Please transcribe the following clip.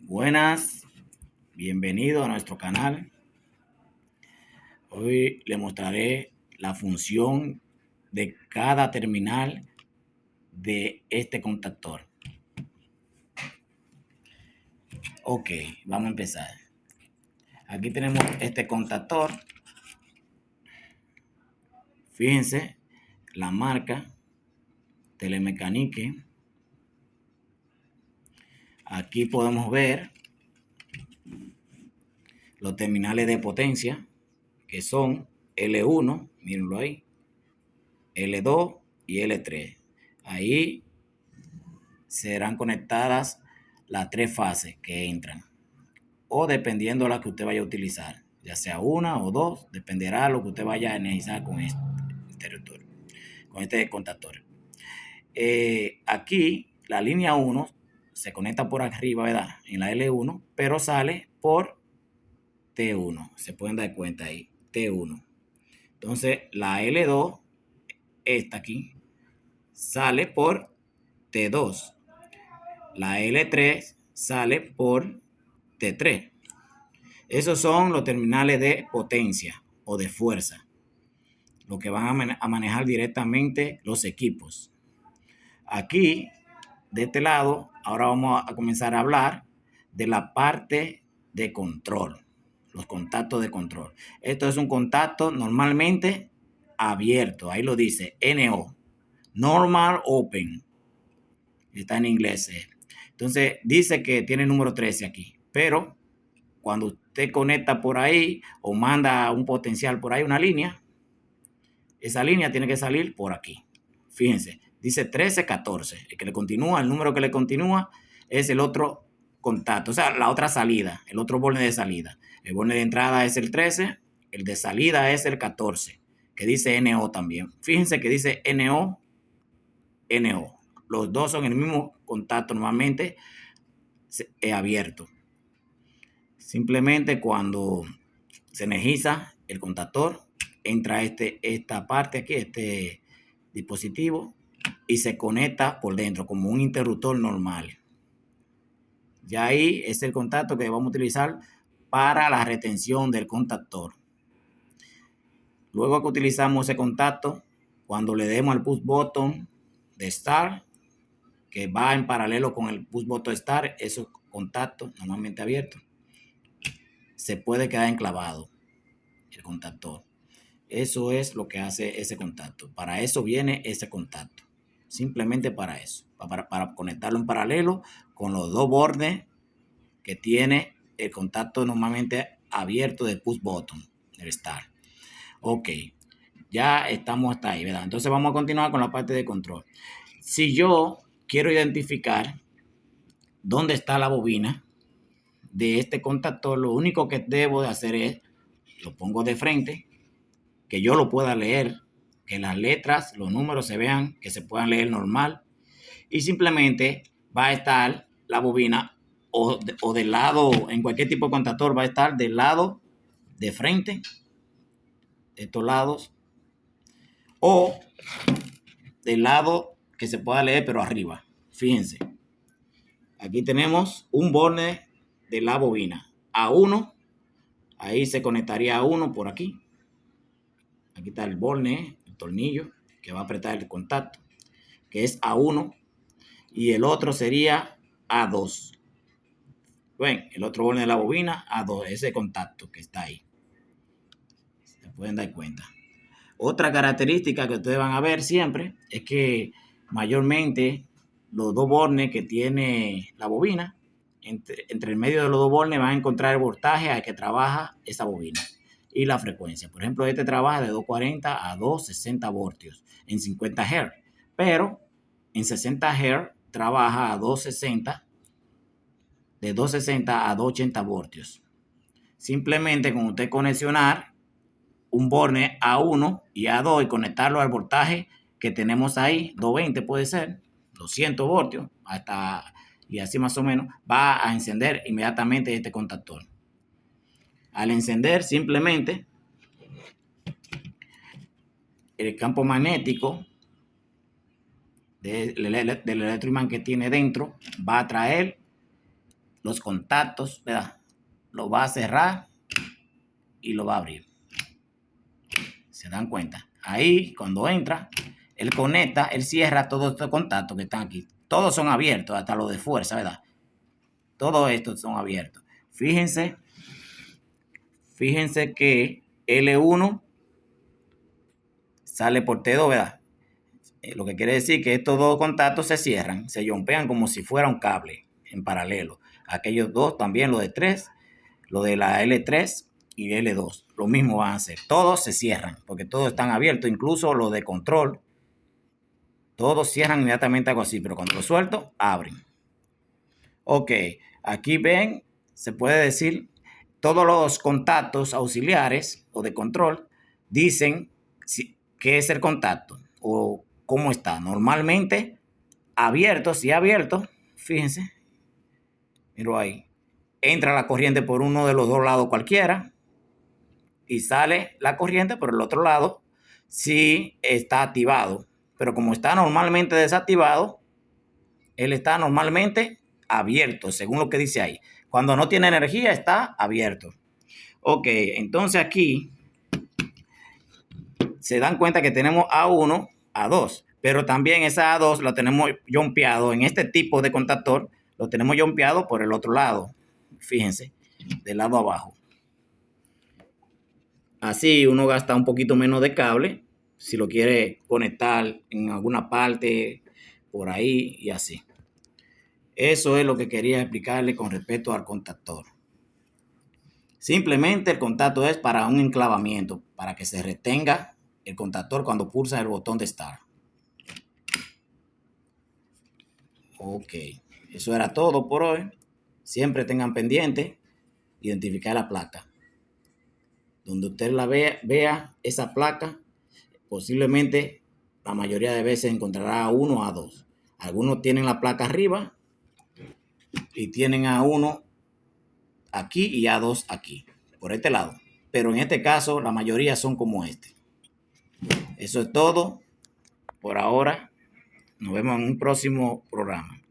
Buenas, bienvenido a nuestro canal. Hoy le mostraré la función de cada terminal de este contactor. Ok, vamos a empezar. Aquí tenemos este contactor. Fíjense la marca Telemecanique. Aquí podemos ver los terminales de potencia que son L1, mírenlo ahí, L2 y L3. Ahí serán conectadas las tres fases que entran, o dependiendo de la que usted vaya a utilizar, ya sea una o dos, dependerá de lo que usted vaya a energizar con este contactor. Aquí la línea 1 se conecta por arriba, ¿verdad? En la L1, pero sale por T1. Se pueden dar cuenta ahí, T1. Entonces la L2, esta aquí, sale por T2. La L3 sale por T3. Esos son los terminales de potencia o de fuerza, lo que van a manejar directamente los equipos. Aquí, de este lado, ahora vamos a comenzar a hablar de la parte de control, los contactos de control. Esto es un contacto normalmente abierto, ahí lo dice, NO, Normal Open, está en inglés. Entonces dice que tiene número 13 aquí, pero cuando usted conecta por ahí o manda un potencial por ahí, una línea, esa línea tiene que salir por aquí. Fíjense, dice 13, 14. El que le continúa, el número que le continúa es el otro contacto, o sea, la otra salida, el otro borde de salida. El borde de entrada es el 13, el de salida es el 14, que dice NO también. Fíjense que dice NO, NO. Los dos son el mismo contacto normalmente abierto. Simplemente cuando se energiza el contactor, entra esta parte aquí, este dispositivo, y se conecta por dentro como un interruptor normal. Ya ahí es el contacto que vamos a utilizar para la retención del contactor. Luego que utilizamos ese contacto, cuando le demos al push button de start, que va en paralelo con el push button start, esos contactos normalmente abiertos, se puede quedar enclavado el contactor. Eso es lo que hace ese contacto. Para eso viene ese contacto. Simplemente para eso. Para conectarlo en paralelo con los dos bordes que tiene el contacto normalmente abierto de push button, el start. Ok. Ya estamos hasta ahí, ¿verdad? Entonces vamos a continuar con la parte de control. Si yo quiero identificar dónde está la bobina de este contactor, lo único que debo de hacer es, lo pongo de frente, que yo lo pueda leer, que las letras, los números se vean, que se puedan leer normal, y simplemente va a estar la bobina o del lado, en cualquier tipo de contactor va a estar del lado de frente, de estos lados, o del lado que se pueda leer pero arriba. Fíjense, aquí tenemos un borne de la bobina A1, ahí se conectaría A1 por aquí. Aquí está el borne, el tornillo que va a apretar el contacto, que es A1, y el otro sería A2. Bueno, el otro borne de la bobina, A2, ese contacto que está ahí. Se pueden dar cuenta. Otra característica que ustedes van a ver siempre es que mayormente los dos bornes que tiene la bobina, entre el medio de los dos bornes van a encontrar el voltaje al que trabaja esa bobina y la frecuencia. Por ejemplo, este trabaja de 240 a 260 voltios en 50 Hz, pero en 60 Hz trabaja a 260, de 260 a 280 voltios. Simplemente con usted conexionar un borne A1 y A2 y conectarlo al voltaje que tenemos ahí, 220 puede ser, 200 voltios, hasta, y así más o menos, va a encender inmediatamente este contactor. Al encender, simplemente el campo magnético del electroimán que tiene dentro va a traer los contactos, ¿verdad? Lo va a cerrar y lo va a abrir. ¿Se dan cuenta? Ahí, cuando entra, él conecta, él cierra todos estos contactos que están aquí. Todos son abiertos, hasta los de fuerza, ¿verdad? Todos estos son abiertos. Fíjense que L1 sale por T2, ¿verdad? Lo que quiere decir que estos dos contactos se cierran, se jumpean como si fuera un cable en paralelo. Aquellos dos también, lo de 3, lo de la L3 y L2, lo mismo van a hacer. Todos se cierran porque todos están abiertos, incluso los de control. Todos cierran inmediatamente algo así, pero cuando lo suelto, abren. Ok, aquí ven, se puede decir, todos los contactos auxiliares o de control dicen qué es el contacto o cómo está. Normalmente abierto, si abierto, fíjense, miro ahí, entra la corriente por uno de los dos lados cualquiera y sale la corriente por el otro lado si está activado. Pero como está normalmente desactivado, él está normalmente abierto, según lo que dice ahí. Cuando no tiene energía, está abierto. Ok, entonces aquí se dan cuenta que tenemos A1, A2, pero también esa A2 la tenemos jumpeado en este tipo de contactor, lo tenemos jumpeado por el otro lado. Fíjense, del lado abajo. Así uno gasta un poquito menos de cable si lo quiere conectar en alguna parte por ahí y así. Eso es lo que quería explicarle con respecto al contactor. Simplemente el contacto es para un enclavamiento, para que se retenga el contactor cuando pulsa el botón de Start. Ok, eso era todo por hoy. Siempre tengan pendiente identificar la placa. Donde usted la vea esa placa, posiblemente la mayoría de veces encontrará A1 o A2. Algunos tienen la placa arriba y tienen A1 aquí y A2 aquí, por este lado. Pero en este caso, la mayoría son como este. Eso es todo por ahora. Nos vemos en un próximo programa.